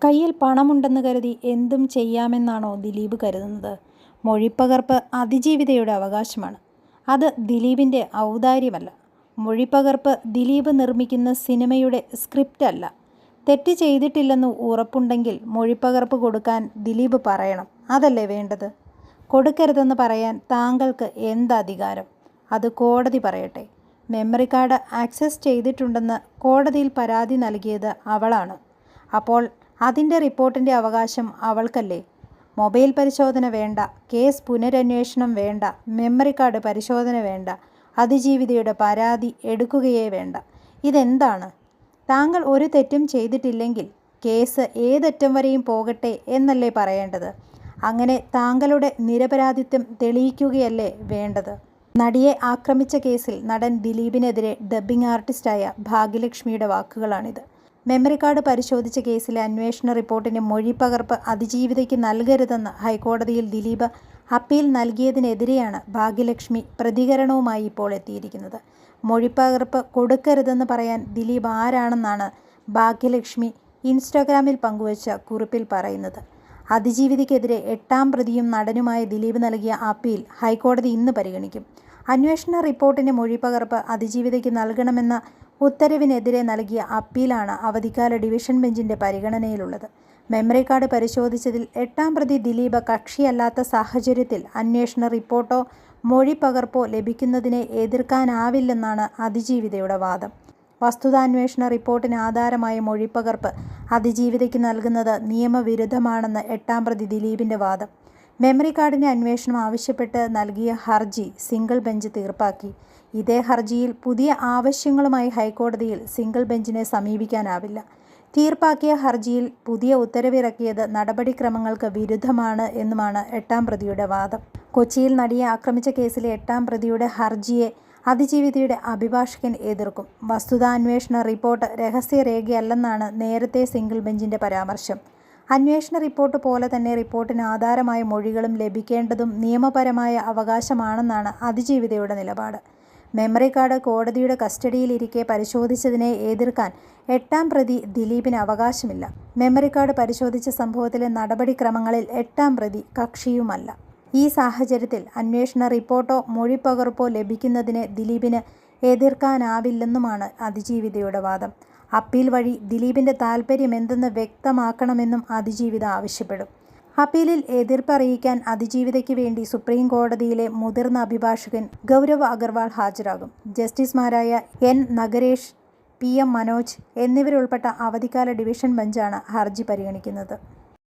കയ്യിൽ പണമുണ്ടെന്ന് കരുതി എന്തും ചെയ്യാമെന്നാണോ ദിലീപ് കരുതുന്നത്? മൊഴിപ്പകർപ്പ് അതിജീവിതയുടെ അവകാശമാണ്. അത് ദിലീപിൻ്റെ ഔദാര്യമല്ല. മൊഴിപ്പകർപ്പ് ദിലീപ് നിർമ്മിക്കുന്ന സിനിമയുടെ സ്ക്രിപ്റ്റ് അല്ല. തെറ്റ് ചെയ്തിട്ടില്ലെന്ന് ഉറപ്പുണ്ടെങ്കിൽ മൊഴിപ്പകർപ്പ് കൊടുക്കാൻ ദിലീപ് പറയണം. അതല്ലേ വേണ്ടത്? കൊടുക്കരുതെന്ന് പറയാൻ താങ്കൾക്ക് എന്ത് അധികാരം? അത് കോടതി പറയട്ടെ. മെമ്മറി കാർഡ് ആക്സസ് ചെയ്തിട്ടുണ്ടെന്ന് കോടതിയിൽ പരാതി നൽകിയത് അവളാണ്. അപ്പോൾ അതിൻ്റെ റിപ്പോർട്ടിൻ്റെ അവകാശം അവൾക്കല്ലേ? മൊബൈൽ പരിശോധന വേണ്ട, കേസ് പുനരന്വേഷണം വേണ്ട, മെമ്മറി കാർഡ് പരിശോധന വേണ്ട, അതിജീവിതയുടെ പരാതി എടുക്കുകയേ വേണ്ട. ഇതെന്താണ്? താങ്കൾ ഒരു തെറ്റും ചെയ്തിട്ടില്ലെങ്കിൽ കേസ് ഏതറ്റം വരെയും പോകട്ടെ എന്നല്ലേ പറയേണ്ടത്? അങ്ങനെ താങ്കളുടെ നിരപരാധിത്വം തെളിയിക്കുകയല്ലേ വേണ്ടത്? നടിയെ ആക്രമിച്ച കേസിൽ നടൻ ദിലീപിനെതിരെ ഡബ്ബിംഗ് ആർട്ടിസ്റ്റായ ഭാഗ്യലക്ഷ്മിയുടെ വാക്കുകളാണിത്. മെമ്മറി കാർഡ് പരിശോധിച്ച കേസിലെ അന്വേഷണ റിപ്പോർട്ടിൻ്റെ മൊഴിപ്പകർപ്പ് അതിജീവിതയ്ക്ക് നൽകരുതെന്ന് ഹൈക്കോടതിയിൽ ദിലീപ് അപ്പീൽ നൽകിയതിനെതിരെയാണ് ഭാഗ്യലക്ഷ്മി പ്രതികരണവുമായി ഇപ്പോൾ എത്തിയിരിക്കുന്നത്. മൊഴിപ്പകർപ്പ് കൊടുക്കരുതെന്ന് പറയാൻ ദിലീപ് ആരാണെന്നാണ് ഭാഗ്യലക്ഷ്മി ഇൻസ്റ്റാഗ്രാമിൽ പങ്കുവച്ച കുറിപ്പിൽ പറയുന്നത്. അതിജീവിതയ്ക്കെതിരെ 8ാം പ്രതിയും നടനുമായ ദിലീപ് നൽകിയ അപ്പീൽ ഹൈക്കോടതി ഇന്ന് പരിഗണിക്കും. അന്വേഷണ റിപ്പോർട്ടിൻ്റെ മൊഴിപ്പകർപ്പ് അതിജീവിതയ്ക്ക് നൽകണമെന്ന ഉത്തരവിനെതിരെ നൽകിയ അപ്പീലാണ് അവധിക്കാല ഡിവിഷൻ ബെഞ്ചിൻ്റെ പരിഗണനയിലുള്ളത്. മെമ്മറി കാർഡ് പരിശോധിച്ചതിൽ 8ാം പ്രതി ദിലീപ് കക്ഷിയല്ലാത്ത സാഹചര്യത്തിൽ അന്വേഷണ റിപ്പോർട്ടോ മൊഴിപ്പകർപ്പോ ലഭിക്കുന്നതിനെ എതിർക്കാനാവില്ലെന്നാണ് അതിജീവിതയുടെ വാദം. വസ്തുതാന്വേഷണ റിപ്പോർട്ടിന് ആധാരമായ മൊഴിപ്പകർപ്പ് അതിജീവിതയ്ക്ക് നൽകുന്നത് നിയമവിരുദ്ധമാണെന്ന് 8ാം പ്രതി ദിലീപിൻ്റെ വാദം. മെമ്മറി കാർഡിൻ്റെ അന്വേഷണം ആവശ്യപ്പെട്ട് നൽകിയ ഹർജി സിംഗിൾ ബെഞ്ച് തീർപ്പാക്കി. ഇതേ ഹർജിയിൽ പുതിയ ആവശ്യങ്ങളുമായി ഹൈക്കോടതിയിൽ സിംഗിൾ ബെഞ്ചിനെ സമീപിക്കാനാവില്ല. തീർപ്പാക്കിയ ഹർജിയിൽ പുതിയ ഉത്തരവിറക്കിയത് നടപടിക്രമങ്ങൾക്ക് വിരുദ്ധമാണ് എന്നുമാണ് 8ാം പ്രതിയുടെ വാദം. കൊച്ചിയിൽ നടിയെ ആക്രമിച്ച കേസിലെ 8ാം പ്രതിയുടെ ഹർജിയെ അതിജീവിതയുടെ അഭിഭാഷകൻ എതിർക്കും. വസ്തുതാന്വേഷണ റിപ്പോർട്ട് രഹസ്യരേഖയല്ലെന്നാണ് നേരത്തെ സിംഗിൾ ബെഞ്ചിൻ്റെ പരാമർശം. അന്വേഷണ റിപ്പോർട്ട് പോലെ തന്നെ റിപ്പോർട്ടിന് ആധാരമായ മൊഴികളും ലഭിക്കേണ്ടതും നിയമപരമായ അവകാശമാണെന്നാണ് അതിജീവിതയുടെ നിലപാട്. മെമ്മറി കാർഡ് കോടതിയുടെ കസ്റ്റഡിയിലിരിക്കെ പരിശോധിച്ചതിനെ എതിർക്കാൻ 8ാം പ്രതി ദിലീപിന് അവകാശമില്ല. മെമ്മറി കാർഡ് പരിശോധിച്ച സംഭവത്തിലെ നടപടിക്രമങ്ങളിൽ 8ാം പ്രതി കക്ഷിയുമല്ല. ഈ സാഹചര്യത്തിൽ അന്വേഷണ റിപ്പോർട്ടോ മൊഴിപ്പകർപ്പോ ലഭിക്കുന്നതിനെ ദിലീപിന് എതിർക്കാനാവില്ലെന്നുമാണ് അതിജീവിതയുടെ വാദം. അപ്പീൽ വഴി ദിലീപിൻ്റെ താൽപ്പര്യം എന്തെന്ന് വ്യക്തമാക്കണമെന്നും അതിജീവിത ആവശ്യപ്പെടും. അപ്പീലിൽ എതിർപ്പ് അറിയിക്കാൻ അതിജീവിതയ്ക്ക് വേണ്ടി സുപ്രീം കോടതിയിലെ മുതിർന്ന അഭിഭാഷകൻ ഗൗരവ് അഗർവാൾ ഹാജരാകും. ജസ്റ്റിസുമാരായ N നഗരേഷ്, PM മനോജ് എന്നിവരുൾപ്പെട്ട അവധിക്കാല ഡിവിഷൻ ബെഞ്ചാണ് ഹർജി പരിഗണിക്കുന്നത്.